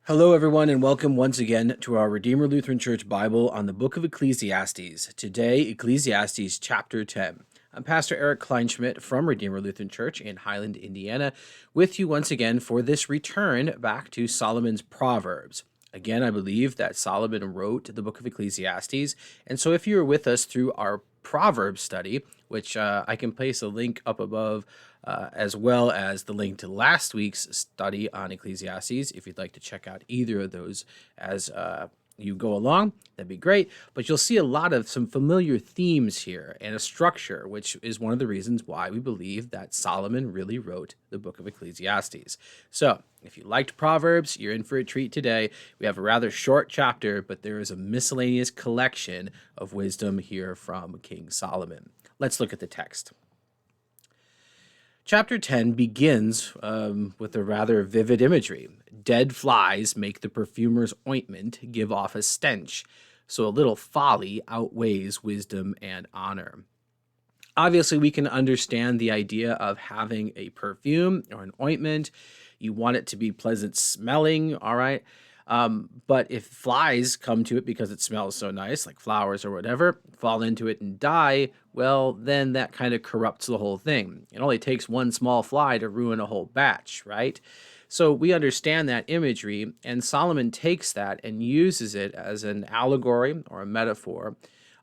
Hello, everyone, and welcome once again to our Redeemer Lutheran Church Bible on the book of Ecclesiastes. Today, Ecclesiastes chapter 10. I'm Pastor Eric Kleinschmidt from Redeemer Lutheran Church in Highland, Indiana, with you once again for this return back to Solomon's Proverbs. Again, I believe that Solomon wrote the book of Ecclesiastes, and so if you were with us through our Proverbs study, which I can place a link up above, as well as the link to last week's study on Ecclesiastes. If you'd like to check out either of those as you go along, that'd be great. But you'll see a lot of some familiar themes here and a structure, which is one of the reasons why we believe that Solomon really wrote the book of Ecclesiastes. So if you liked Proverbs, you're in for a treat today. We have a rather short chapter, but there is a miscellaneous collection of wisdom here from King Solomon. Let's look at the text. Chapter 10 begins with a rather vivid imagery. Dead flies make the perfumer's ointment give off a stench, so a little folly outweighs wisdom and honor. Obviously, we can understand the idea of having a perfume or an ointment. You want it to be pleasant smelling, all right? But if flies come to it because it smells so nice, like flowers or whatever, fall into it and die, well, then that kind of corrupts the whole thing. It only takes one small fly to ruin a whole batch, right? So we understand that imagery, and Solomon takes that and uses it as an allegory or a metaphor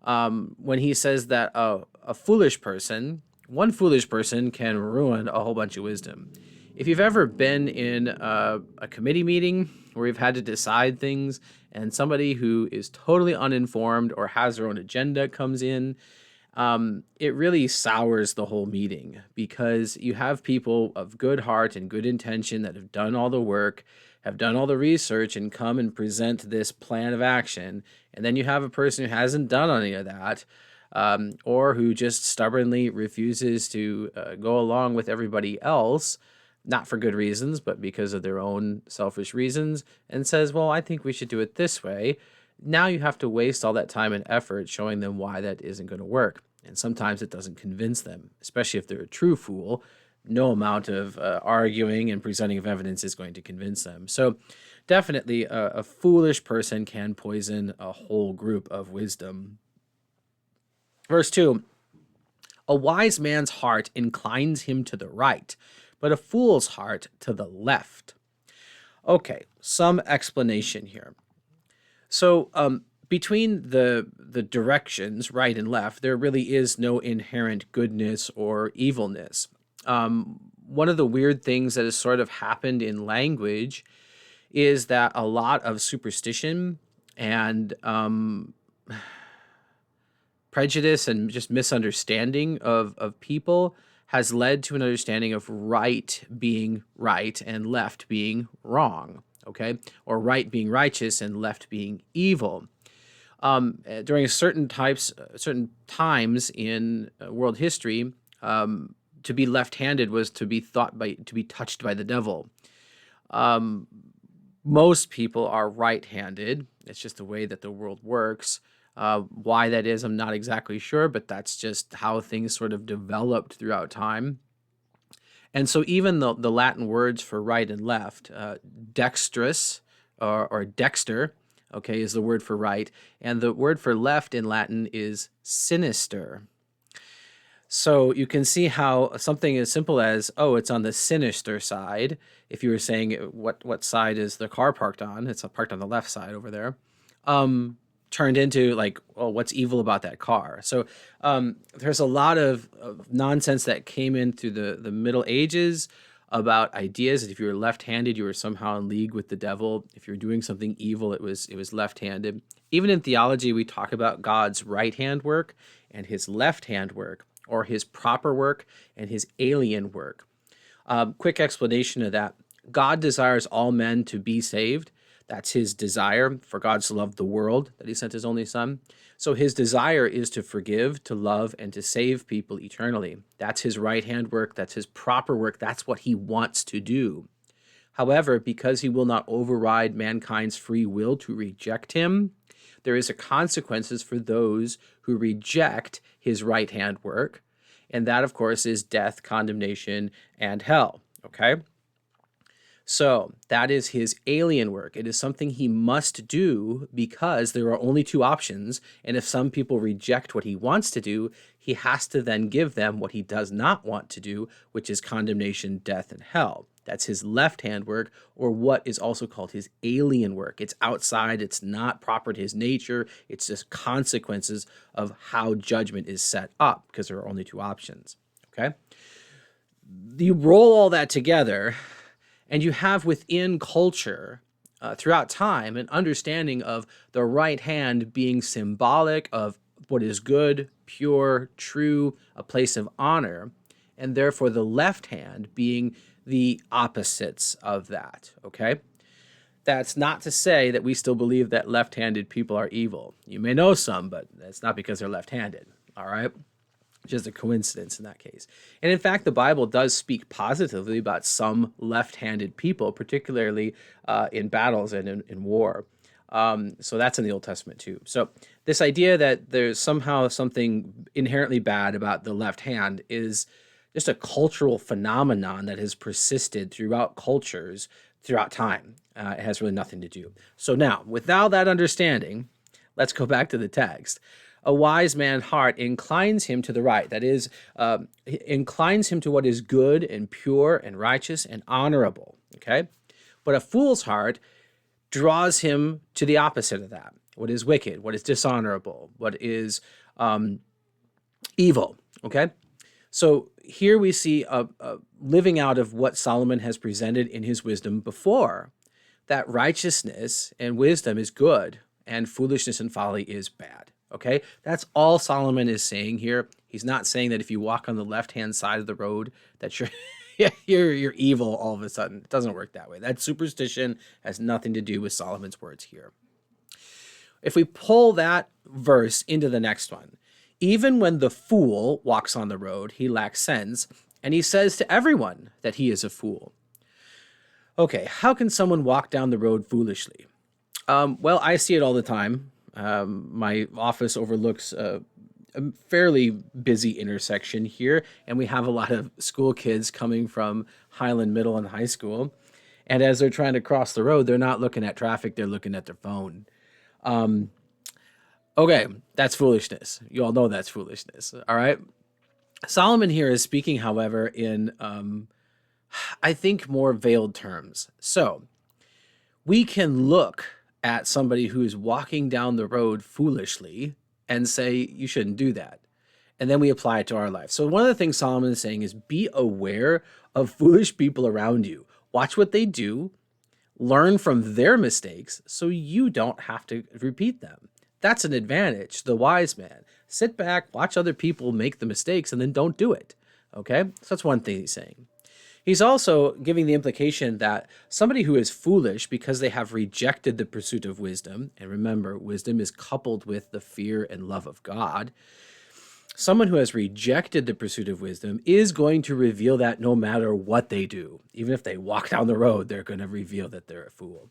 when he says that a foolish person, one foolish person can ruin a whole bunch of wisdom. If you've ever been in a committee meeting where you've had to decide things and somebody who is totally uninformed or has their own agenda comes in, it really sours the whole meeting because you have people of good heart and good intention that have done all the work, have done all the research, and come and present this plan of action. And then you have a person who hasn't done any of that, or who just stubbornly refuses to go along with everybody else, not for good reasons, but because of their own selfish reasons, and says, well, I think we should do it this way. Now you have to waste all that time and effort showing them why that isn't going to work. And sometimes it doesn't convince them, especially if they're a true fool. No amount of arguing and presenting of evidence is going to convince them. So definitely a foolish person can poison a whole group of wisdom. Verse 2, a wise man's heart inclines him to the right, but a fool's heart to the left. Okay, some explanation here. So between the directions, right and left, there really is no inherent goodness or evilness. One of the weird things that has sort of happened in language is that a lot of superstition and prejudice and just misunderstanding of people has led to an understanding of right being right and left being wrong, okay? Or right being righteous and left being evil. During certain times in world history, to be left-handed was to be touched by the devil. Most people are right-handed. It's just the way that the world works. Why that is, I'm not exactly sure, but that's just how things sort of developed throughout time. And so even the Latin words for right and left, dexterous or dexter, okay, is the word for right, and the word for left in Latin is sinister. So you can see how something as simple as, oh, it's on the sinister side. If you were saying what side is the car parked on, it's parked on the left side over there. Turned into like, oh, what's evil about that car? So there's a lot of nonsense that came in through the Middle Ages about ideas that if you were left-handed, you were somehow in league with the devil. If you're doing something evil, it was left-handed. Even in theology, we talk about God's right-hand work and his left-hand work, or his proper work and his alien work. Quick explanation of that. God desires all men to be saved. That's his desire, for God so loved the world that he sent his only son. So his desire is to forgive, to love, and to save people eternally. That's his right-hand work. That's his proper work. That's what he wants to do. However, because he will not override mankind's free will to reject him, there is a consequences for those who reject his right-hand work. And that, of course, is death, condemnation, and hell. Okay? So that is his alien work. It is something he must do because there are only two options. And if some people reject what he wants to do, he has to then give them what he does not want to do, which is condemnation, death, and hell. That's his left-hand work, or what is also called his alien work. It's outside, it's not proper to his nature, it's just consequences of how judgment is set up, because there are only two options, okay? You roll all that together, and you have within culture, throughout time, an understanding of the right hand being symbolic of what is good, pure, true, a place of honor, and therefore the left hand being the opposites of that, okay? That's not to say that we still believe that left-handed people are evil. You may know some, but that's not because they're left-handed, all right? Just a coincidence in that case. And in fact, the Bible does speak positively about some left-handed people, particularly in battles and in war. So that's in the Old Testament too. So this idea that there's somehow something inherently bad about the left hand is just a cultural phenomenon that has persisted throughout cultures throughout time. It has really nothing to do. So now, without that understanding, let's go back to the text. A wise man's heart inclines him to the right. That is, inclines him to what is good and pure and righteous and honorable. Okay? But a fool's heart draws him to the opposite of that. What is wicked, what is dishonorable, what is evil. Okay? So here we see a living out of what Solomon has presented in his wisdom before, that righteousness and wisdom is good and foolishness and folly is bad. Okay, that's all Solomon is saying here. He's not saying that if you walk on the left-hand side of the road that you're evil all of a sudden. It doesn't work that way. That superstition has nothing to do with Solomon's words here. If we pull that verse into the next one, even when the fool walks on the road, he lacks sense, and he says to everyone that he is a fool. Okay, how can someone walk down the road foolishly? Well, I see it all the time. My office overlooks a fairly busy intersection here, and we have a lot of school kids coming from Highland Middle and High School. And as they're trying to cross the road, they're not looking at traffic, they're looking at their phone. Okay, that's foolishness. You all know that's foolishness, all right? Solomon here is speaking, however, in, I think, more veiled terms. So, we can look at somebody who is walking down the road foolishly and say, you shouldn't do that. And then we apply it to our life. So one of the things Solomon is saying is be aware of foolish people around you. Watch what they do, learn from their mistakes so you don't have to repeat them. That's an advantage, the wise man. Sit back, watch other people make the mistakes, and then don't do it. Okay? So that's one thing he's saying. He's also giving the implication that somebody who is foolish because they have rejected the pursuit of wisdom, and remember, wisdom is coupled with the fear and love of God. Someone who has rejected the pursuit of wisdom is going to reveal that no matter what they do. Even if they walk down the road, they're going to reveal that they're a fool.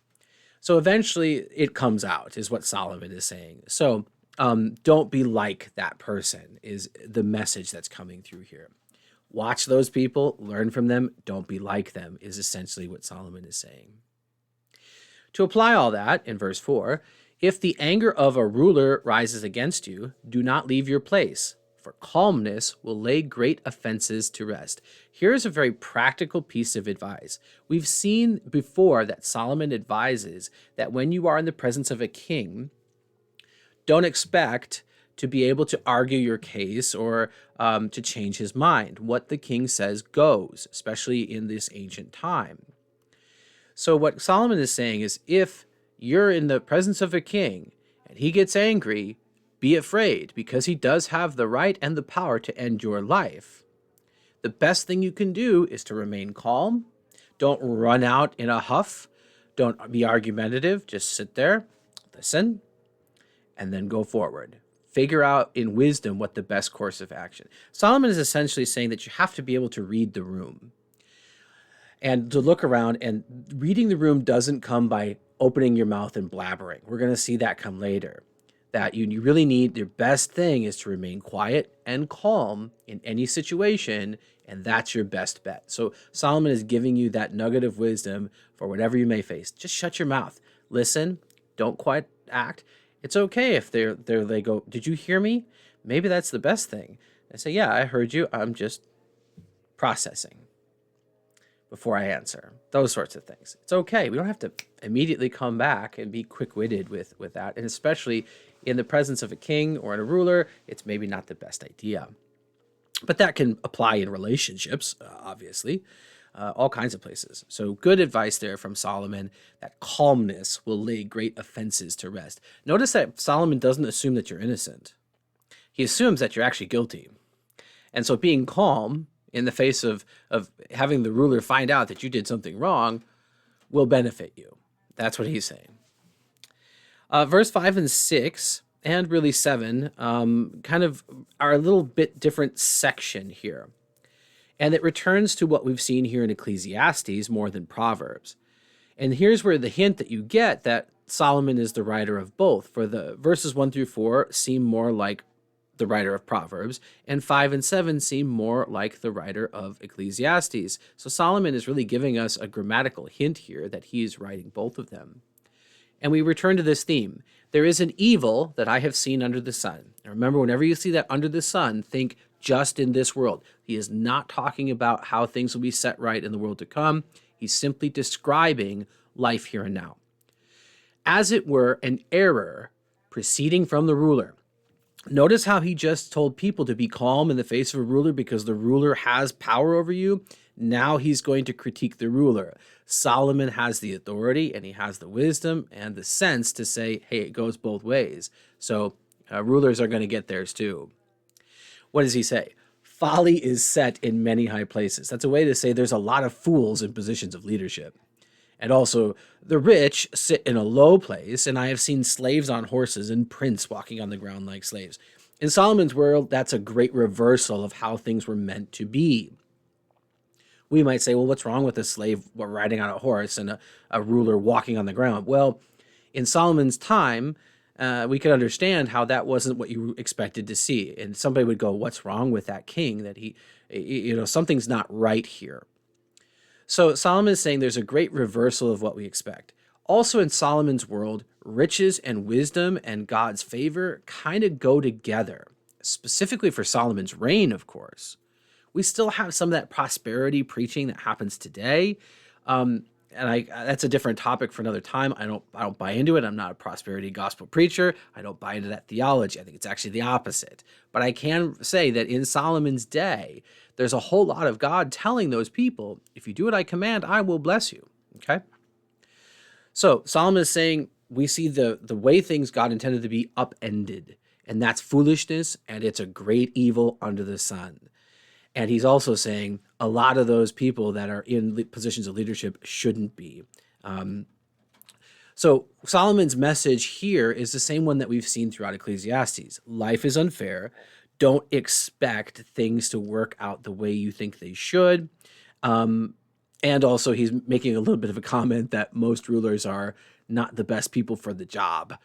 So eventually it comes out, is what Solomon is saying. So don't be like that person, is the message that's coming through here. Watch those people, learn from them, don't be like them, is essentially what Solomon is saying. To apply all that, in verse 4, if the anger of a ruler rises against you, do not leave your place, for calmness will lay great offenses to rest. Here's a very practical piece of advice. We've seen before that Solomon advises that when you are in the presence of a king, don't expect to be able to argue your case or to change his mind. What the king says goes, especially in this ancient time. So what Solomon is saying is, if you're in the presence of a king and he gets angry, be afraid, because he does have the right and the power to end your life. The best thing you can do is to remain calm. Don't run out in a huff. Don't be argumentative. Just sit there, listen, and then go forward. Figure out in wisdom what the best course of action. Solomon is essentially saying that you have to be able to read the room and to look around, and reading the room doesn't come by opening your mouth and blabbering. We're going to see that come later. that you really need, your best thing is to remain quiet and calm in any situation, and that's your best bet. So Solomon is giving you that nugget of wisdom for whatever you may face. Just shut your mouth. Listen, don't quite act. It's okay if they go, "Did you hear me?" Maybe that's the best thing. I say, "Yeah, I heard you. I'm just processing before I answer." Those sorts of things. It's okay. We don't have to immediately come back and be quick-witted with that. And especially in the presence of a king or in a ruler, it's maybe not the best idea. But that can apply in relationships, obviously, all kinds of places. So good advice there from Solomon, that calmness will lay great offenses to rest. Notice that Solomon doesn't assume that you're innocent. He assumes that you're actually guilty. And so being calm in the face of having the ruler find out that you did something wrong will benefit you. That's what he's saying. Verse 5 and 6, and really 7, kind of are a little bit different section here. And it returns to what we've seen here in Ecclesiastes more than Proverbs. And here's where the hint that you get that Solomon is the writer of both. For the verses 1 through 4 seem more like the writer of Proverbs, and 5 and 7 seem more like the writer of Ecclesiastes. So Solomon is really giving us a grammatical hint here that he is writing both of them. And we return to this theme. There is an evil that I have seen under the sun. And remember, whenever you see that under the sun, think just in this world. He is not talking about how things will be set right in the world to come. He's simply describing life here and now. As it were, an error proceeding from the ruler. Notice how he just told people to be calm in the face of a ruler because the ruler has power over you. Now he's going to critique the ruler. Solomon has the authority and he has the wisdom and the sense to say, hey, it goes both ways. So rulers are going to get theirs too. What does he say? Folly is set in many high places. That's a way to say there's a lot of fools in positions of leadership. And also, the rich sit in a low place, and I have seen slaves on horses and prince walking on the ground like slaves. In Solomon's world, that's a great reversal of how things were meant to be. We might say, well, what's wrong with a slave riding on a horse and a ruler walking on the ground? Well, in Solomon's time, we could understand how that wasn't what you expected to see. And somebody would go, what's wrong with that king? That something's not right here. So Solomon is saying there's a great reversal of what we expect. Also in Solomon's world, riches and wisdom and God's favor kind of go together, specifically for Solomon's reign, of course. We still have some of that prosperity preaching that happens today. That's a different topic for another time. I don't buy into it. I'm not a prosperity gospel preacher. I don't buy into that theology. I think it's actually the opposite. But I can say that in Solomon's day, there's a whole lot of God telling those people, if you do what I command, I will bless you. Okay? So Solomon is saying we see the way things God intended to be upended, and that's foolishness, and it's a great evil under the sun. And he's also saying a lot of those people that are in positions of leadership shouldn't be. So Solomon's message here is the same one that we've seen throughout Ecclesiastes. Life is unfair. Don't expect things to work out the way you think they should. And also he's making a little bit of a comment that most rulers are not the best people for the job.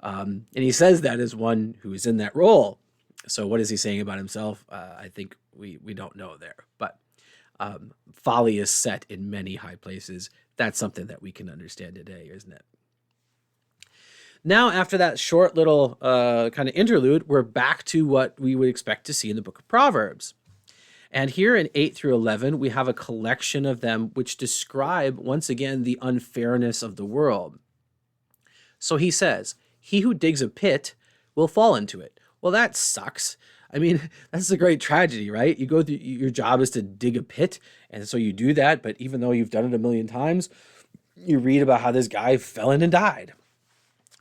And he says that as one who is in that role. So what is he saying about himself? I think we don't know there. But folly is set in many high places. That's something that we can understand today, isn't it? Now, after that short little kind of interlude, we're back to what we would expect to see in the book of Proverbs. And here in 8 through 11, we have a collection of them which describe, once again, the unfairness of the world. So he says, he who digs a pit will fall into it. Well, that sucks. I mean, that's a great tragedy, right? You go through, your job is to dig a pit, and so you do that, but even though you've done it a million times, you read about how this guy fell in and died.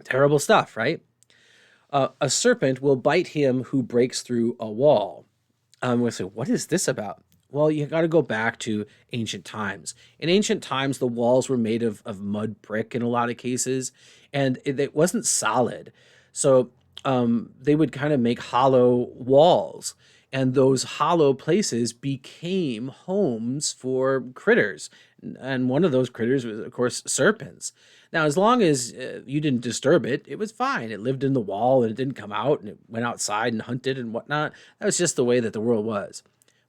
Terrible stuff, right? A serpent will bite him who breaks through a wall. We'll say, what is this about? Well, you got to go back to ancient times. In ancient times, the walls were made of mud brick in a lot of cases, and it wasn't solid. So they would kind of make hollow walls. And those hollow places became homes for critters. And one of those critters was, of course, serpents. Now, as long as you didn't disturb it, it was fine. It lived in the wall and it didn't come out and it went outside and hunted and whatnot. That was just the way that the world was.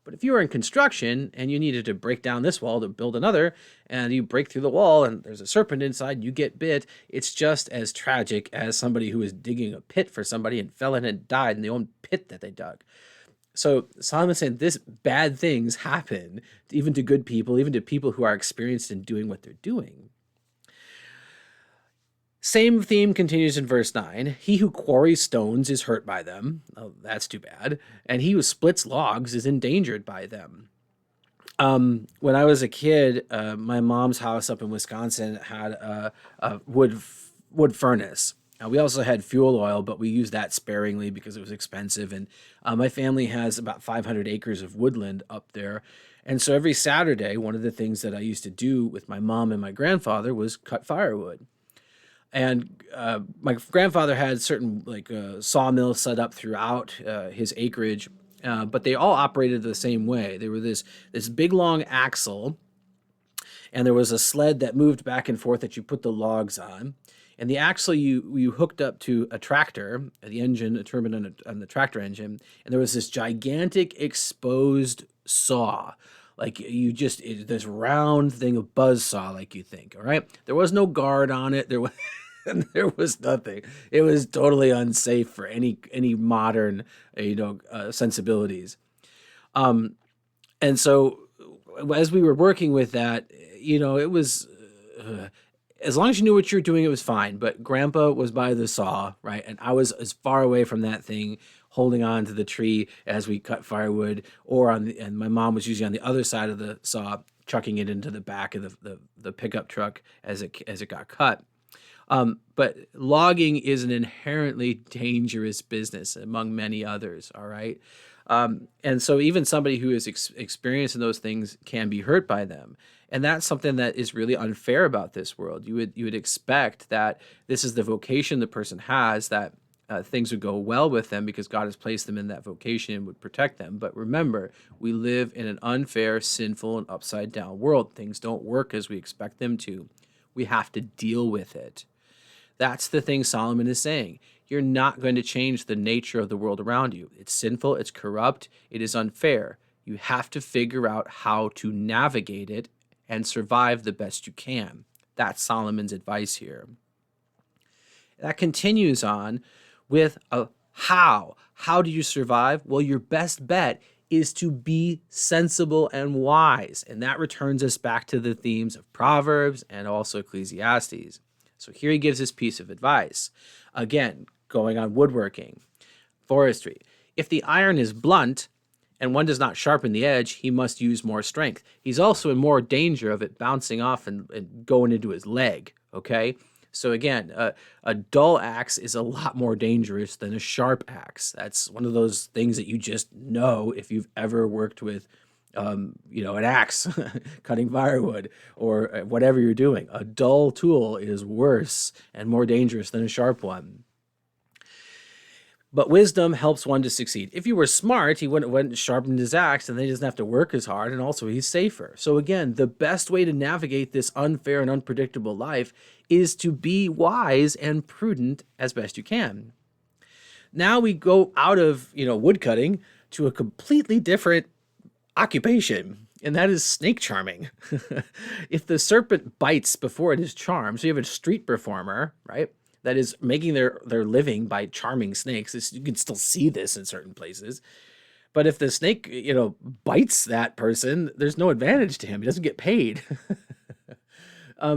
But if you were in construction and you needed to break down this wall to build another, and you break through the wall and there's a serpent inside, you get bit, it's just as tragic as somebody who was digging a pit for somebody and fell in and died in the own pit that they dug. So Solomon's saying this bad things happen even to good people, even to people who are experienced in doing what they're doing. Same theme continues in verse 9. He who quarries stones is hurt by them. Oh, that's too bad. And he who splits logs is endangered by them. When I was a kid, my mom's house up in Wisconsin had a wood furnace. We also had fuel oil, but we used that sparingly because it was expensive. And my family has about 500 acres of woodland up there. And so every Saturday, one of the things that I used to do with my mom and my grandfather was cut firewood. And my grandfather had certain sawmills set up throughout his acreage, but they all operated the same way. They were this big long axle, and there was a sled that moved back and forth that you put the logs on. And the axle you hooked up to a tractor, the engine, a turbine on the tractor engine, and there was this gigantic exposed saw. This round thing of buzz saw, like you think, all right? There was no guard on it. There was nothing. It was totally unsafe for any modern, sensibilities. And so as we were working with that, it was, as long as you knew what you were doing, it was fine. But Grandpa was by the saw, right? And I was as far away from that thing, holding on to the tree as we cut firewood, and my mom was usually on the other side of the saw, chucking it into the back of the pickup truck as it got cut. But logging is an inherently dangerous business among many others. All right. And so even somebody who is experienced in those things can be hurt by them. And that's something that is really unfair about this world. You would expect that this is the vocation the person has, that things would go well with them because God has placed them in that vocation and would protect them. But remember, we live in an unfair, sinful, and upside down world. Things don't work as we expect them to. We have to deal with it. That's the thing Solomon is saying. You're not going to change the nature of the world around you. It's sinful, it's corrupt, it is unfair. You have to figure out how to navigate it and survive the best you can. That's Solomon's advice here. That continues on with a how. How do you survive? Well, your best bet is to be sensible and wise. And that returns us back to the themes of Proverbs and also Ecclesiastes. So here he gives this piece of advice. Again, going on woodworking, forestry. If the iron is blunt and one does not sharpen the edge, he must use more strength. He's also in more danger of it bouncing off and going into his leg, okay? So again, a dull axe is a lot more dangerous than a sharp axe. That's one of those things that you just know if you've ever worked with, an axe, cutting firewood, or whatever you're doing. A dull tool is worse and more dangerous than a sharp one. But wisdom helps one to succeed. If you were smart, he wouldn't sharpen his axe, and then he doesn't have to work as hard, and also he's safer. So again, the best way to navigate this unfair and unpredictable life is to be wise and prudent as best you can. Now we go out of, wood cutting to a completely different occupation, and that is snake charming. If the serpent bites before it is charmed, so you have a street performer, right, that is making their living by charming snakes. You can still see this in certain places. But if the snake, bites that person, there's no advantage to him. He doesn't get paid.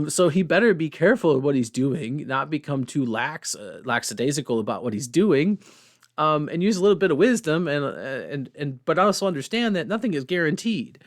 So he better be careful of what he's doing, not become too lackadaisical about what he's doing, and use a little bit of wisdom, but also understand that nothing is guaranteed.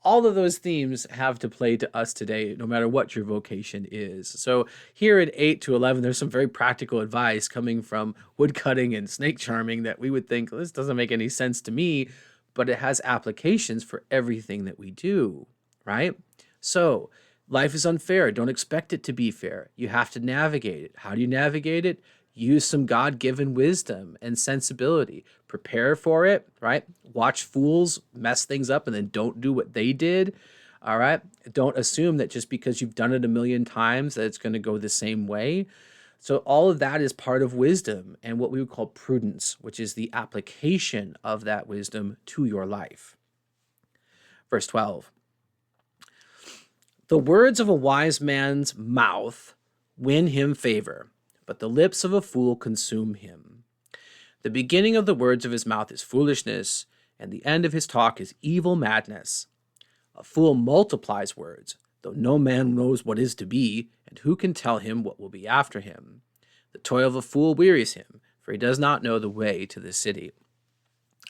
All of those themes have to play to us today, no matter what your vocation is. So here in 8 to 11, there's some very practical advice coming from woodcutting and snake charming that we would think, this doesn't make any sense to me, but it has applications for everything that we do, right? So life is unfair. Don't expect it to be fair. You have to navigate it. How do you navigate it? use some God-given wisdom and sensibility. Prepare for it, right? Watch fools mess things up and then don't do what they did. All right. Don't assume that just because you've done it a million times that it's going to go the same way. So all of that is part of wisdom and what we would call prudence, which is the application of that wisdom to your life. Verse 12. The words of a wise man's mouth win him favor, but the lips of a fool consume him. The beginning of the words of his mouth is foolishness, and the end of his talk is evil madness. A fool multiplies words, though no man knows what is to be, and who can tell him what will be after him? The toil of a fool wearies him, for he does not know the way to the city.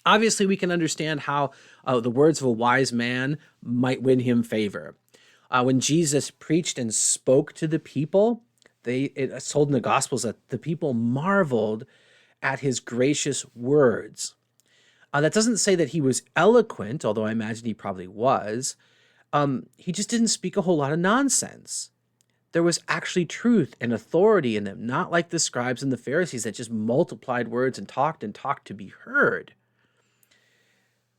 Obviously, we can understand how the words of a wise man might win him favor. When Jesus preached and spoke to the people, it's told in the Gospels that the people marveled at his gracious words. That doesn't say that he was eloquent, although I imagine he probably was. He just didn't speak a whole lot of nonsense. There was actually truth and authority in them, not like the scribes and the Pharisees that just multiplied words and talked to be heard.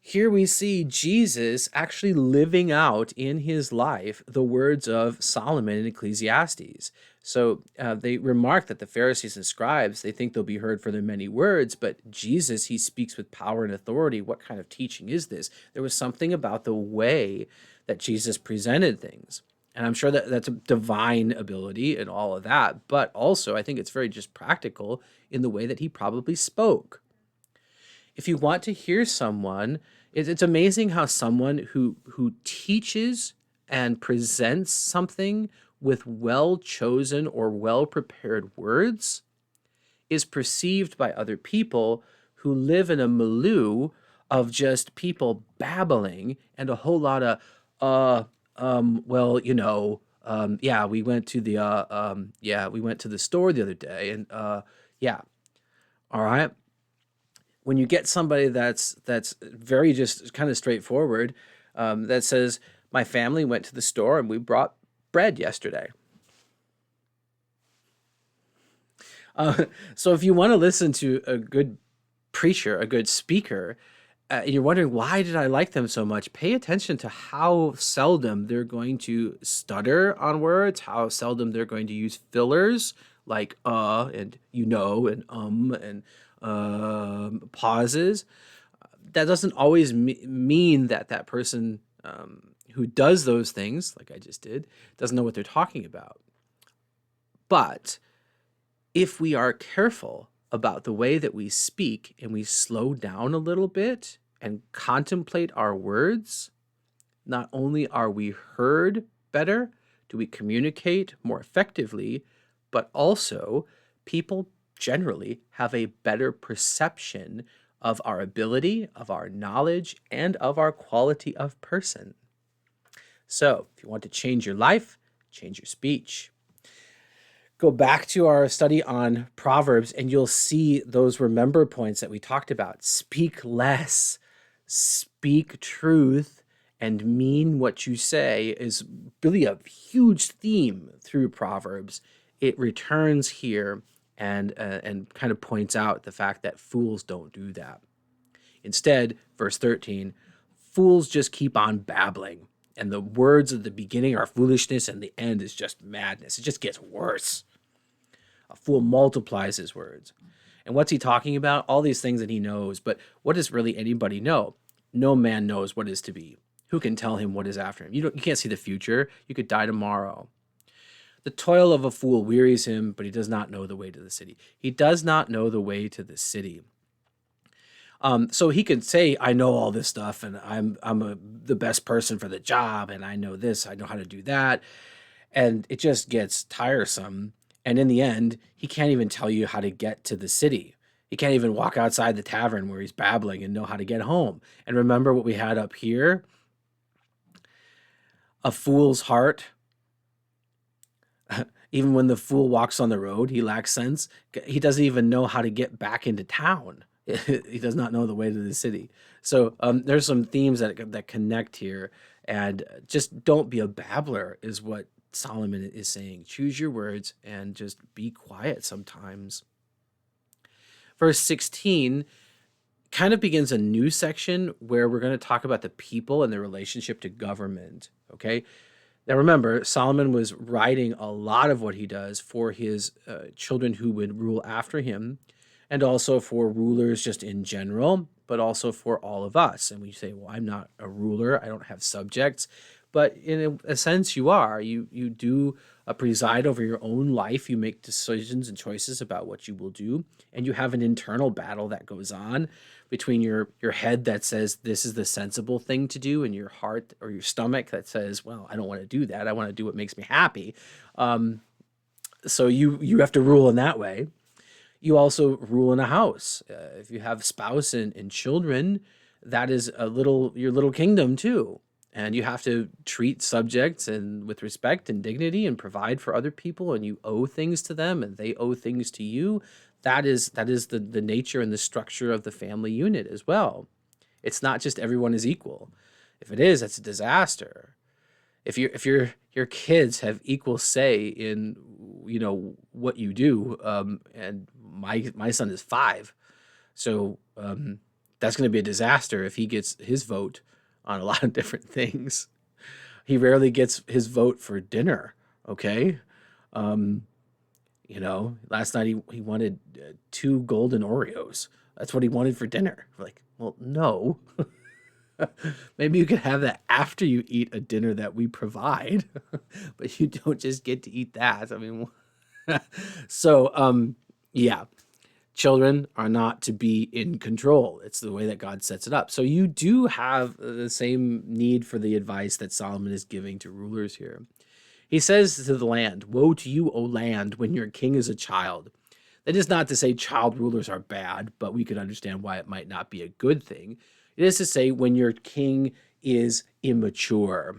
Here we see Jesus actually living out in his life the words of Solomon in Ecclesiastes. So they remark that the Pharisees and scribes, they think they'll be heard for their many words, but Jesus, he speaks with power and authority. What kind of teaching is this? There was something about the way that Jesus presented things. And I'm sure that that's a divine ability and all of that, but also I think it's very just practical in the way that he probably spoke. If you want to hear someone, it's amazing how someone who teaches and presents something with well-chosen or well-prepared words is perceived by other people who live in a milieu of just people babbling and a whole lot of, we went to the store the other day and, all right. When you get somebody that's very just kind of straightforward, that says, my family went to the store and we brought bread yesterday. So if you want to listen to a good preacher, a good speaker, and you're wondering, why did I like them so much? Pay attention to how seldom they're going to stutter on words, how seldom they're going to use fillers like and and pauses. That doesn't always mean that person who does those things, like I just did, doesn't know what they're talking about. But if we are careful about the way that we speak and we slow down a little bit and contemplate our words, not only are we heard better, do we communicate more effectively, but also people generally have a better perception of our ability, of our knowledge, and of our quality of person. So, if you want to change your life, change your speech. Go back to our study on Proverbs and you'll see those remember points that we talked about. Speak less, speak truth, and mean what you say is really a huge theme through Proverbs. It returns here and kind of points out the fact that fools don't do that. Instead, verse 13, fools just keep on babbling, and the words of the beginning are foolishness, and the end is just madness. It just gets worse. A fool multiplies his words. And what's he talking about? All these things that he knows, but what does really anybody know? No man knows what is to be. Who can tell him what is after him? You can't see the future. You could die tomorrow. The toil of a fool wearies him, but he does not know the way to the city. He does not know the way to the city. So he could say, I know all this stuff, and I'm the best person for the job, and I know this, I know how to do that. And it just gets tiresome. And in the end, he can't even tell you how to get to the city. He can't even walk outside the tavern where he's babbling and know how to get home. And remember what we had up here? A fool's heart. Even when the fool walks on the road, he lacks sense. He doesn't even know how to get back into town. He does not know the way to the city. So there's some themes that connect here. And just don't be a babbler is what Solomon is saying. Choose your words and just be quiet sometimes. Verse 16 kind of begins a new section where we're going to talk about the people and their relationship to government. Okay. Now remember, Solomon was writing a lot of what he does for his children who would rule after him, and also for rulers just in general, but also for all of us. And we say, well, I'm not a ruler, I don't have subjects. But in a sense, you are. You do preside over your own life. You make decisions and choices about what you will do. And you have an internal battle that goes on between your head that says this is the sensible thing to do, and your heart or your stomach that says, well, I don't want to do that. I want to do what makes me happy. So you have to rule in that way. You also rule in a house. If you have spouse and children, that is your little kingdom too. And you have to treat subjects and with respect and dignity and provide for other people, and you owe things to them and they owe things to you. That is the nature and the structure of the family unit as well. It's not just everyone is equal. If it is, that's a disaster. If your kids have equal say in what you do, and my son is 5, so that's going to be a disaster if he gets his vote on a lot of different things. He rarely gets his vote for dinner. Okay. Last night he wanted 2 golden Oreos. That's what he wanted for dinner. We're like, well, no. Maybe you can have that after you eat a dinner that we provide, but you don't just get to eat that. I mean, so, yeah. Children are not to be in control. It's the way that God sets it up. So you do have the same need for the advice that Solomon is giving to rulers here. He says to the land, "Woe to you, O land, when your king is a child." That is not to say child rulers are bad, but we could understand why it might not be a good thing. It is to say when your king is immature.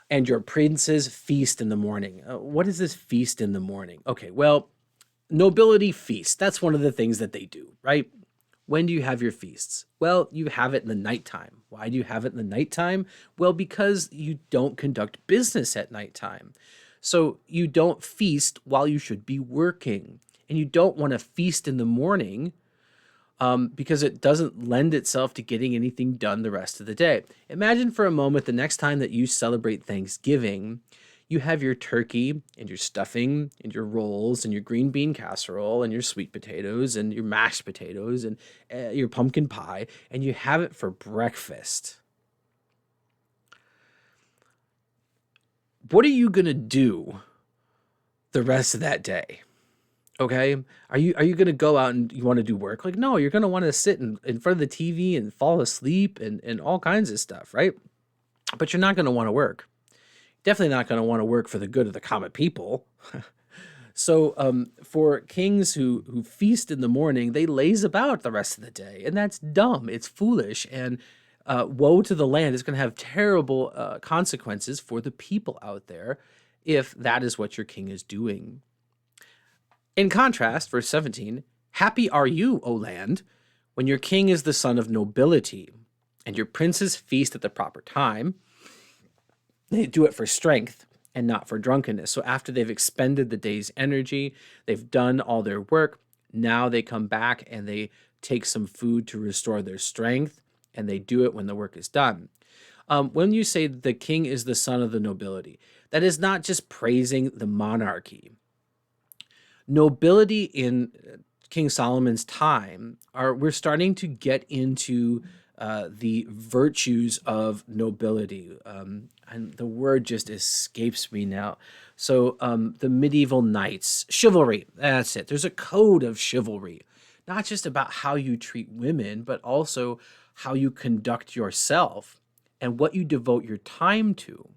And your princes feast in the morning. What is this feast in the morning? Okay, well, nobility feast. That's one of the things that they do, right? When do you have your feasts? Well, you have it in the nighttime. Why do you have it in the nighttime? Well, because you don't conduct business at nighttime. So you don't feast while you should be working. And you don't want to feast in the morning because it doesn't lend itself to getting anything done the rest of the day. Imagine for a moment the next time that you celebrate Thanksgiving, you have your turkey and your stuffing and your rolls and your green bean casserole and your sweet potatoes and your mashed potatoes and your pumpkin pie, and you have it for breakfast. What are you going to do the rest of that day? Okay. Are you going to go out and you want to do work? Like, no, you're going to want to sit in front of the TV and fall asleep and all kinds of stuff, right? But you're not going to want to work. Definitely not going to want to work for the good of the common people. So for kings who feast in the morning, they laze about the rest of the day. And that's dumb. It's foolish. And woe to the land is going to have terrible consequences for the people out there if that is what your king is doing. In contrast, verse 17, "Happy are you, O land, when your king is the son of nobility, and your princes feast at the proper time. They do it for strength and not for drunkenness." So after they've expended the day's energy, they've done all their work, now they come back and they take some food to restore their strength, and they do it when the work is done. When you say the king is the son of the nobility, that is not just praising the monarchy. Nobility in King Solomon's time we're starting to get into the virtues of nobility. And the word just escapes me now. So the medieval knights, chivalry, that's it. There's a code of chivalry, not just about how you treat women, but also how you conduct yourself and what you devote your time to.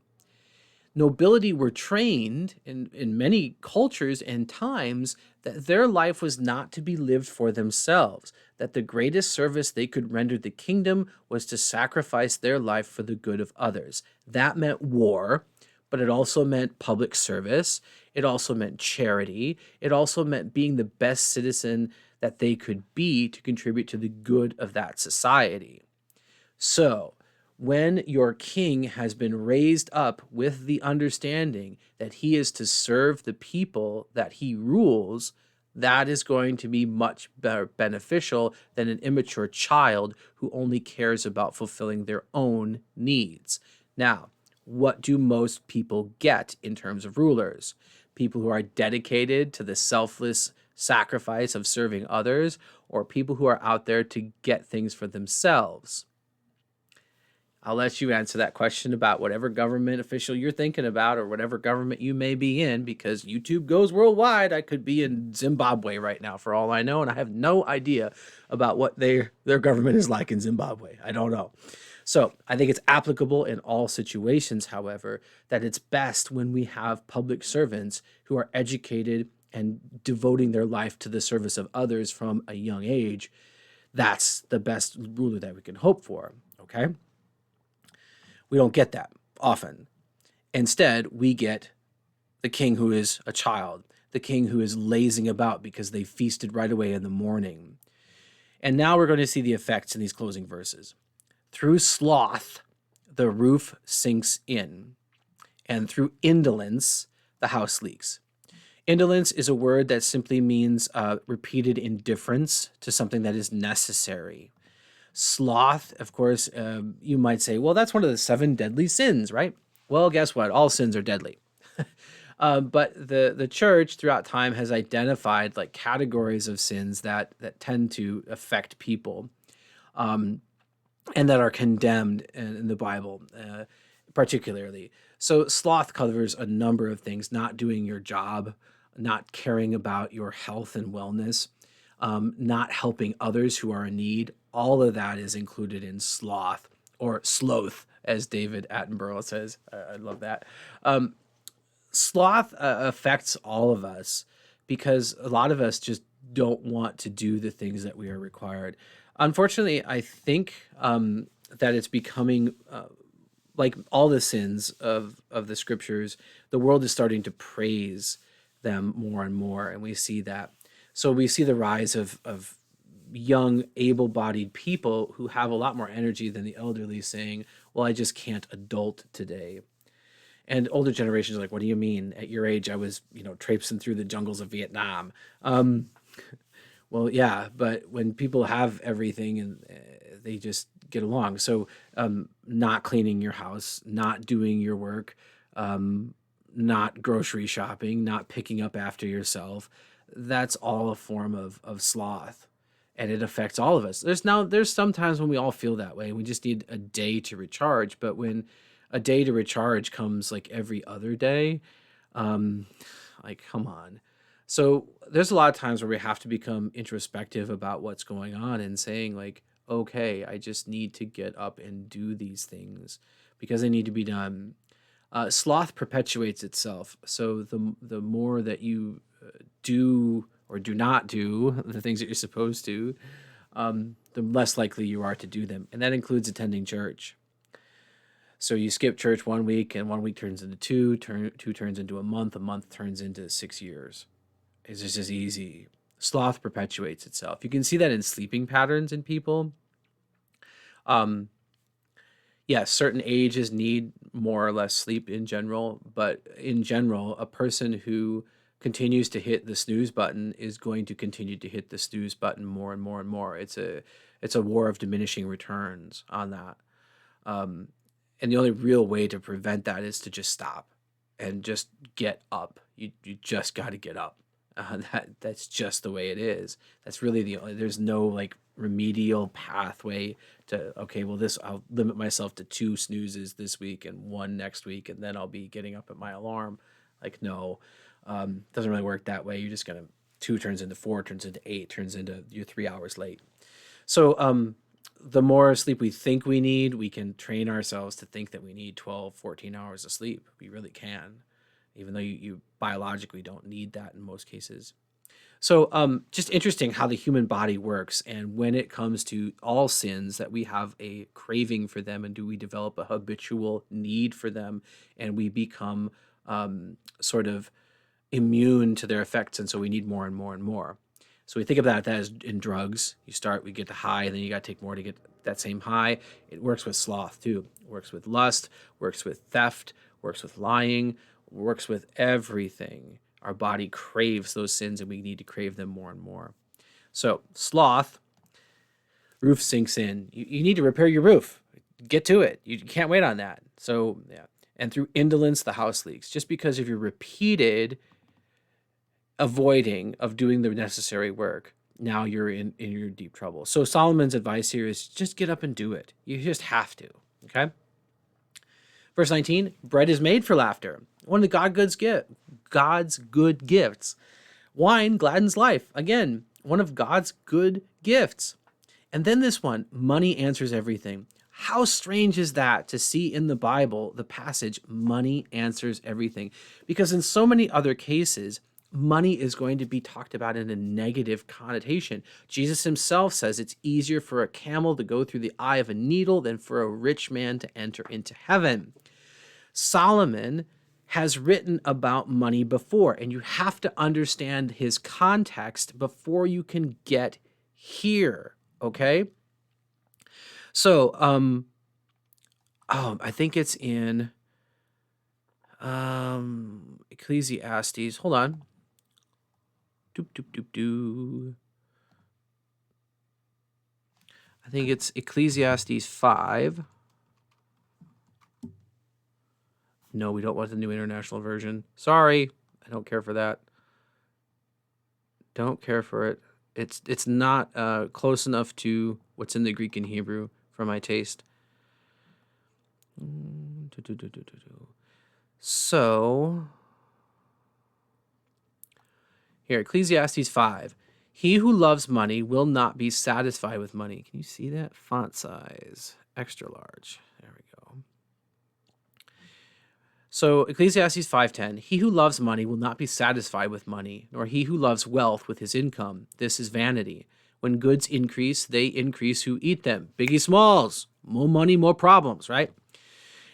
Nobility were trained in many cultures and times that their life was not to be lived for themselves, that the greatest service they could render the kingdom was to sacrifice their life for the good of others. That meant war, but it also meant public service. It also meant charity. It also meant being the best citizen that they could be to contribute to the good of that society. So, when your king has been raised up with the understanding that he is to serve the people that he rules, that is going to be much better beneficial than an immature child who only cares about fulfilling their own needs. Now, what do most people get in terms of rulers? People who are dedicated to the selfless sacrifice of serving others, or people who are out there to get things for themselves? I'll let you answer that question about whatever government official you're thinking about or whatever government you may be in, because YouTube goes worldwide. I could be in Zimbabwe right now for all I know, and I have no idea about what their government is like in Zimbabwe. I don't know. So I think it's applicable in all situations, however, that it's best when we have public servants who are educated and devoting their life to the service of others from a young age. That's the best ruler that we can hope for, okay? We don't get that often. Instead, we get the king who is a child, the king who is lazing about because they feasted right away in the morning. And now we're going to see the effects in these closing verses. Through sloth, the roof sinks in, and through indolence, the house leaks. Indolence is a word that simply means repeated indifference to something that is necessary. Sloth, of course, you might say, well, that's one of the 7 deadly sins, right? Well, guess what? All sins are deadly. But the church throughout time has identified like categories of sins that tend to affect people, and that are condemned in the Bible, particularly. So sloth covers a number of things: not doing your job, not caring about your health and wellness, not helping others who are in need. All of that is included in sloth, or sloth, as David Attenborough says. I love that. Sloth affects all of us because a lot of us just don't want to do the things that we are required. Unfortunately, I think that it's becoming like all the sins of the scriptures, the world is starting to praise them more and more, and we see that. So we see the rise of young, able-bodied people who have a lot more energy than the elderly saying, well, I just can't adult today. And older generations are like, what do you mean? At your age, I was, traipsing through the jungles of Vietnam. Well, yeah, but when people have everything and they just get along. So not cleaning your house, not doing your work, not grocery shopping, not picking up after yourself, that's all a form of sloth. And it affects all of us. There's some times when we all feel that way. We just need a day to recharge. But when a day to recharge comes like every other day, like, come on. So there's a lot of times where we have to become introspective about what's going on and saying like, okay, I just need to get up and do these things because they need to be done. Sloth perpetuates itself. So the more that you do or do not do the things that you're supposed to, the less likely you are to do them. And that includes attending church. So you skip church 1 week, and 1 week turns into two turns into a month turns into 6 years. It's just as easy. Sloth perpetuates itself. You can see that in sleeping patterns in people. Yes, certain ages need more or less sleep in general, but in general, a person who continues to hit the snooze button is going to continue to hit the snooze button more and more and more. It's a war of diminishing returns on that. And the only real way to prevent that is to just stop and just get up. You just got to get up. That's just the way it is. That's really there's no like remedial pathway to, okay, well I'll limit myself to 2 snoozes this week and 1 next week, and then I'll be getting up at my alarm. Like, no, doesn't really work that way. You're just going to 2 turns into 4, turns into 8, turns into you're 3 hours late. So, the more sleep we think we need, we can train ourselves to think that we need 12, 14 hours of sleep. We really can, even though you biologically don't need that in most cases. So just interesting how the human body works. And when it comes to all sins, that we have a craving for them, and do we develop a habitual need for them, and we become sort of immune to their effects. And so we need more and more and more. So we think about that as in drugs. We get the high, and then you got to take more to get that same high. It works with sloth too. It works with lust, works with theft, works with lying, works with everything. Our body craves those sins, and we need to crave them more and more. So sloth, roof sinks in. You need to repair your roof. Get to it. You can't wait on that. So yeah. And through indolence, the house leaks. Just because of your repeated avoiding of doing the necessary work, now you're in your deep trouble. So Solomon's advice here is just get up and do it. You just have to. Okay. Verse 19, bread is made for laughter. One of God's good gifts. Wine gladdens life. Again, one of God's good gifts. And then this one, money answers everything. How strange is that to see in the Bible, the passage, money answers everything? Because in so many other cases, money is going to be talked about in a negative connotation. Jesus himself says it's easier for a camel to go through the eye of a needle than for a rich man to enter into heaven. Solomon has written about money before, and you have to understand his context before you can get here, okay? So, I think it's in Ecclesiastes. Hold on. I think it's Ecclesiastes 5. No, we don't want the New International Version. Sorry, I don't care for that. Don't care for it. It's not close enough to what's in the Greek and Hebrew for my taste. So, here, Ecclesiastes 5. He who loves money will not be satisfied with money. Can you see that? Font size, extra large. There we go. So Ecclesiastes 5:10, he who loves money will not be satisfied with money, nor he who loves wealth with his income. This is vanity. When goods increase, they increase who eat them. Biggie Smalls, more money, more problems, right?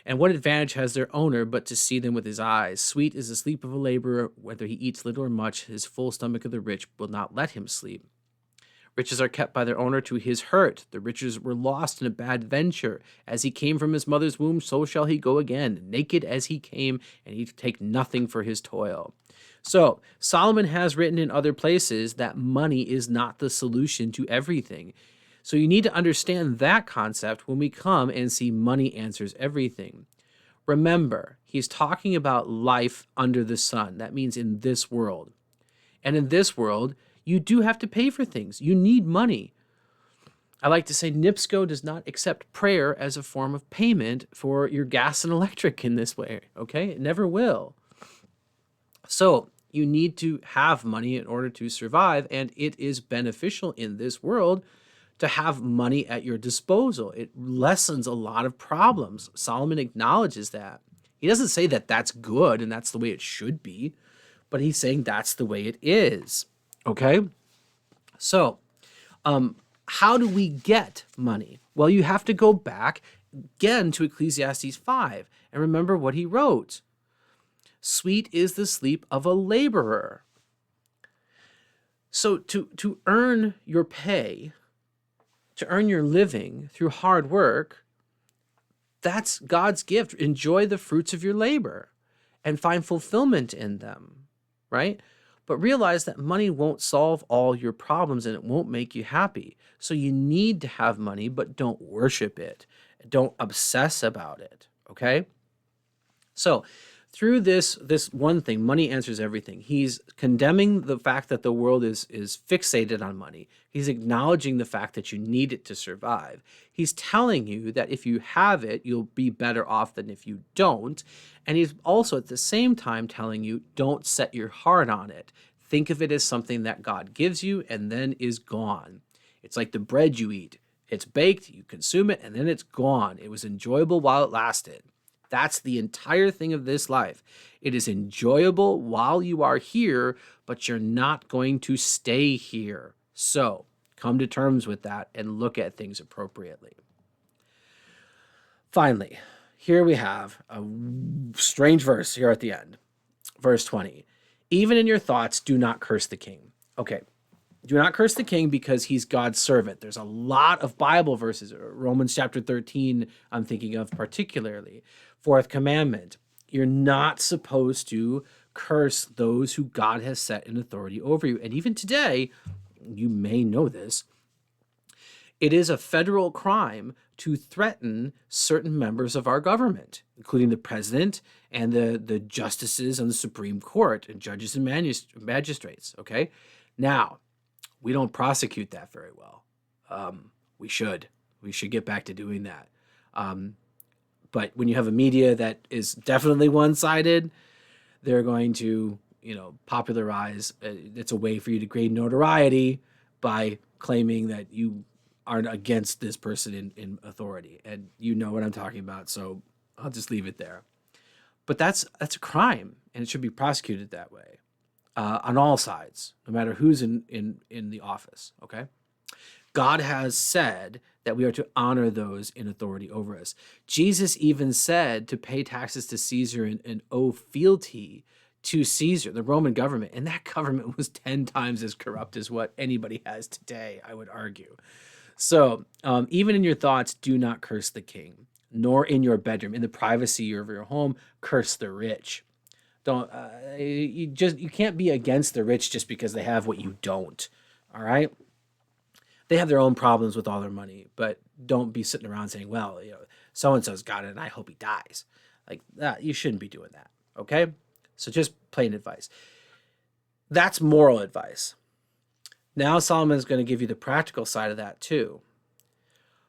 And what advantage has their owner but to see them with his eyes? Sweet is the sleep of a laborer, whether he eats little or much, his full stomach of the rich will not let him sleep. Riches are kept by their owner to his hurt. The riches were lost in a bad venture. As he came from his mother's womb, so shall he go again, naked as he came, and he take nothing for his toil. So Solomon has written in other places that money is not the solution to everything. So you need to understand that concept when we come and see money answers everything. Remember, he's talking about life under the sun. That means in this world. And in this world, you do have to pay for things. You need money. I like to say NIPSCO does not accept prayer as a form of payment for your gas and electric in this way, okay? It never will. So you need to have money in order to survive, and it is beneficial in this world to have money at your disposal. It lessens a lot of problems. Solomon acknowledges that. He doesn't say that that's good and that's the way it should be, but he's saying that's the way it is. Okay? So, how do we get money? Well, you have to go back again to Ecclesiastes 5 and remember what he wrote. Sweet is the sleep of a laborer. So to earn your pay, to earn your living through hard work, that's God's gift. Enjoy the fruits of your labor and find fulfillment in them, right? But realize that money won't solve all your problems and it won't make you happy. So you need to have money, but don't worship it. Don't obsess about it, okay? So through this one thing, money answers everything. He's condemning the fact that the world is fixated on money. He's acknowledging the fact that you need it to survive. He's telling you that if you have it, you'll be better off than if you don't. And he's also at the same time telling you, don't set your heart on it. Think of it as something that God gives you and then is gone. It's like the bread you eat. It's baked, you consume it, and then it's gone. It was enjoyable while it lasted. That's the entire thing of this life. It is enjoyable while you are here, but you're not going to stay here. So come to terms with that and look at things appropriately. Finally, here we have a strange verse here at the end. Verse 20. Even in your thoughts, do not curse the king. Okay. Do not curse the king because he's God's servant. There's a lot of Bible verses. Romans chapter 13, I'm thinking of particularly. Fourth commandment, you're not supposed to curse those who God has set in authority over you. And even today, you may know this, it is a federal crime to threaten certain members of our government, including the president and the justices on the Supreme Court and judges and magistrates. Okay. Now, we don't prosecute that very well. We should. We should get back to doing that. But when you have a media that is definitely one-sided, they're going to, popularize. It's a way for you to gain notoriety by claiming that you aren't against this person in authority. And you know what I'm talking about, so I'll just leave it there. But that's a crime, and it should be prosecuted that way on all sides, no matter who's in the office, okay? God has said that we are to honor those in authority over us. Jesus even said to pay taxes to Caesar and owe fealty to Caesar, the Roman government. And that government was 10 times as corrupt as what anybody has today, I would argue. So even in your thoughts, do not curse the king, nor in your bedroom, in the privacy of your home, curse the rich. Don't you can't be against the rich just because they have what you don't. All right. They have their own problems with all their money, but don't be sitting around saying, well, so-and-so's got it and I hope he dies. Like that, you shouldn't be doing that, okay? So just plain advice. That's moral advice. Now Solomon is going to give you the practical side of that too.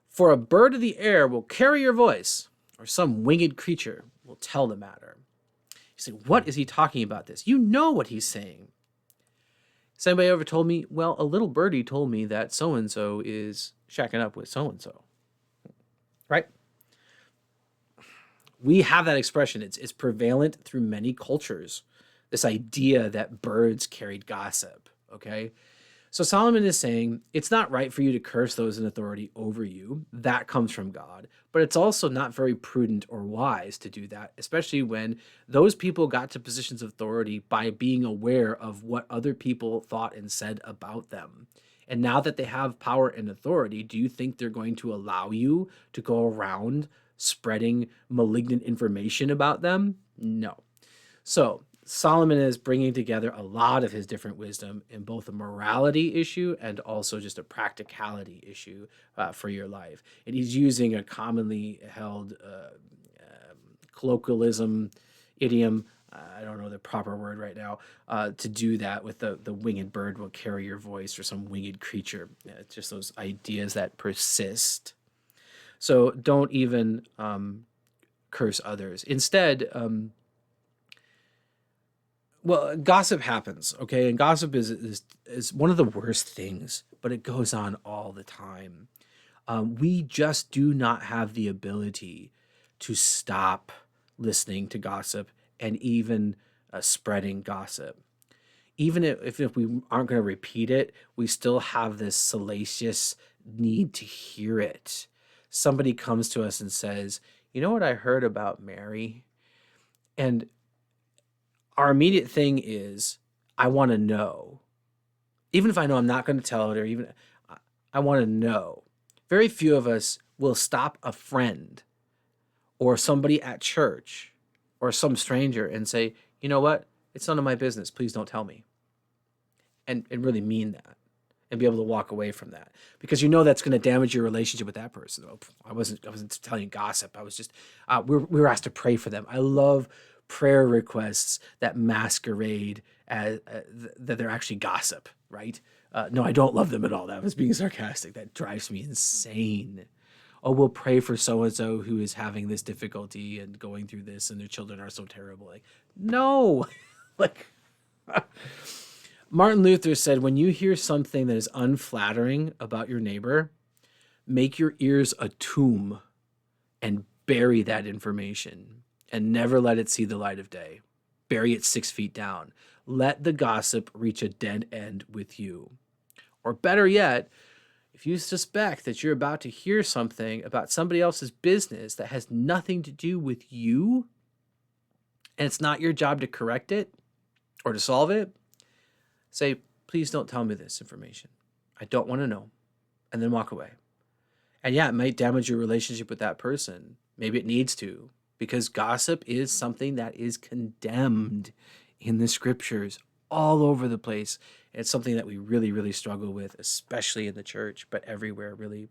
For a bird of the air will carry your voice, or some winged creature will tell the matter. You say, what is he talking about this? You know what he's saying. Has anybody ever told me, well, a little birdie told me that so-and-so is shacking up with so-and-so, right? We have that expression. It's prevalent through many cultures, this idea that birds carried gossip, okay? So Solomon is saying it's not right for you to curse those in authority over you. That comes from God. But it's also not very prudent or wise to do that, especially when those people got to positions of authority by being aware of what other people thought and said about them. And now that they have power and authority, do you think they're going to allow you to go around spreading malignant information about them? No. So Solomon is bringing together a lot of his different wisdom in both a morality issue and also just a practicality issue for your life. And he's using a commonly held colloquialism, idiom, I don't know the proper word right now, to do that with the winged bird will carry your voice or some winged creature. It's just those ideas that persist. So don't even curse others. Instead, well, gossip happens, okay? And gossip is one of the worst things, but it goes on all the time. We just do not have the ability to stop listening to gossip and even spreading gossip. Even if we aren't going to repeat it, we still have this salacious need to hear it. Somebody comes to us and says, you know what I heard about Mary? And our immediate thing is, I want to know. Even if I know I'm not going to tell it, or even I want to know. Very few of us will stop a friend or somebody at church or some stranger and say, you know what? It's none of my business. Please don't tell me. And really mean that and be able to walk away from that, because you know that's going to damage your relationship with that person. Oh, I wasn't telling gossip. I was just, we were asked to pray for them. I love prayer requests that masquerade as that they're actually gossip, right? No, I don't love them at all. That was being sarcastic. That drives me insane. Oh, we'll pray for so-and-so who is having this difficulty and going through this and their children are so terrible. Like, no, like Martin Luther said, when you hear something that is unflattering about your neighbor, make your ears a tomb and bury that information. And never let it see the light of day. Bury it 6 feet down. Let the gossip reach a dead end with you. Or better yet, if you suspect that you're about to hear something about somebody else's business that has nothing to do with you, and it's not your job to correct it or to solve it, say, please don't tell me this information. I don't want to know. And then walk away. And yeah, it might damage your relationship with that person. Maybe it needs to. Because gossip is something that is condemned in the scriptures all over the place. It's something that we really, really struggle with, especially in the church, but everywhere, really.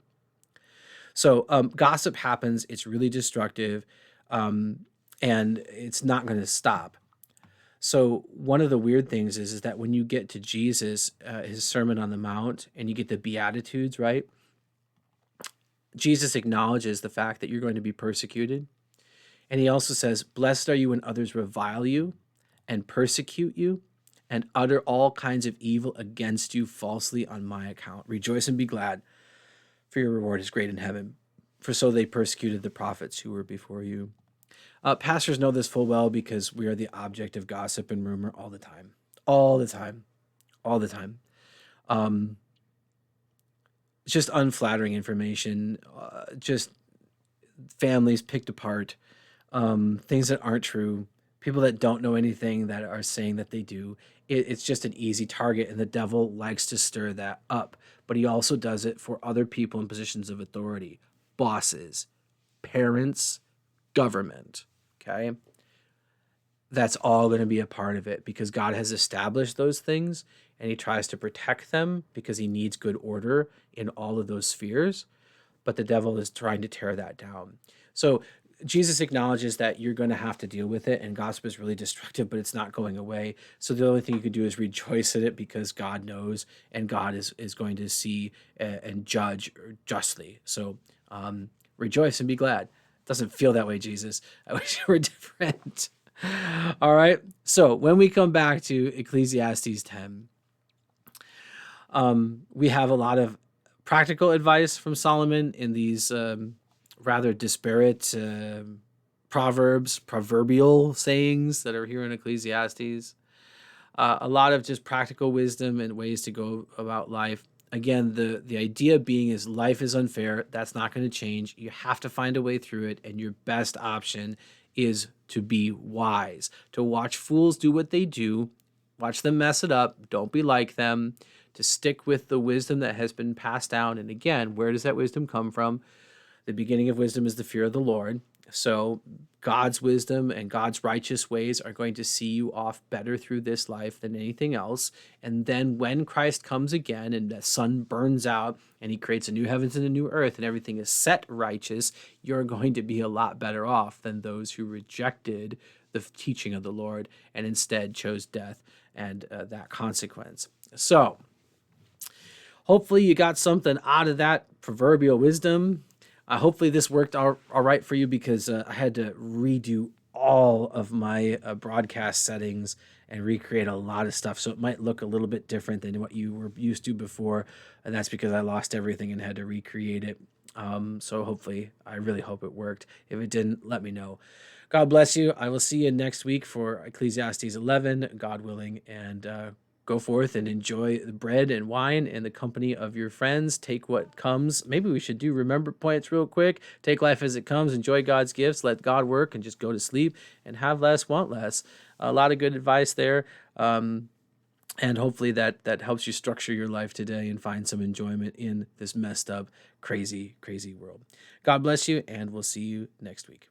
So gossip happens. It's really destructive, and it's not going to stop. So one of the weird things is that when you get to Jesus, his Sermon on the Mount, and you get the Beatitudes, right? Jesus acknowledges the fact that you're going to be persecuted. And he also says, blessed are you when others revile you and persecute you and utter all kinds of evil against you falsely on my account. Rejoice and be glad, for your reward is great in heaven. For so they persecuted the prophets who were before you. Pastors know this full well because we are the object of gossip and rumor all the time. All the time. All the time. It's just unflattering information, just families picked apart, things that aren't true, people that don't know anything that are saying that they do. It's just an easy target, and the devil likes to stir that up. But he also does it for other people in positions of authority, bosses, parents, government, okay? That's all going to be a part of it because God has established those things, and he tries to protect them because he needs good order in all of those spheres. But the devil is trying to tear that down. So Jesus acknowledges that you're going to have to deal with it, and gossip is really destructive, but it's not going away. So the only thing you can do is rejoice in it because God knows, and God is going to see and judge justly. So rejoice and be glad. It doesn't feel that way, Jesus. I wish it were different. All right. So when we come back to Ecclesiastes 10, we have a lot of practical advice from Solomon in these rather disparate proverbial sayings that are here in Ecclesiastes. A lot of just practical wisdom and ways to go about life. Again, the idea being is life is unfair. That's not going to change. You have to find a way through it, and your best option is to be wise, to watch fools do what they do, watch them mess it up, don't be like them, to stick with the wisdom that has been passed down. And again, where does that wisdom come from? The beginning of wisdom is the fear of the Lord. So God's wisdom and God's righteous ways are going to see you off better through this life than anything else. And then when Christ comes again and the sun burns out and he creates a new heavens and a new earth and everything is set righteous, you're going to be a lot better off than those who rejected the teaching of the Lord and instead chose death and that consequence. So hopefully you got something out of that proverbial wisdom. Hopefully this worked all right for you because I had to redo all of my broadcast settings and recreate a lot of stuff. So it might look a little bit different than what you were used to before. And that's because I lost everything and had to recreate it. So hopefully, I really hope it worked. If it didn't, let me know. God bless you. I will see you next week for Ecclesiastes 11, God willing, and go forth and enjoy the bread and wine and the company of your friends. Take what comes. Maybe we should do remember points real quick. Take life as it comes. Enjoy God's gifts. Let God work and just go to sleep and have less, want less. A lot of good advice there. And hopefully that helps you structure your life today and find some enjoyment in this messed up, crazy, crazy world. God bless you, and we'll see you next week.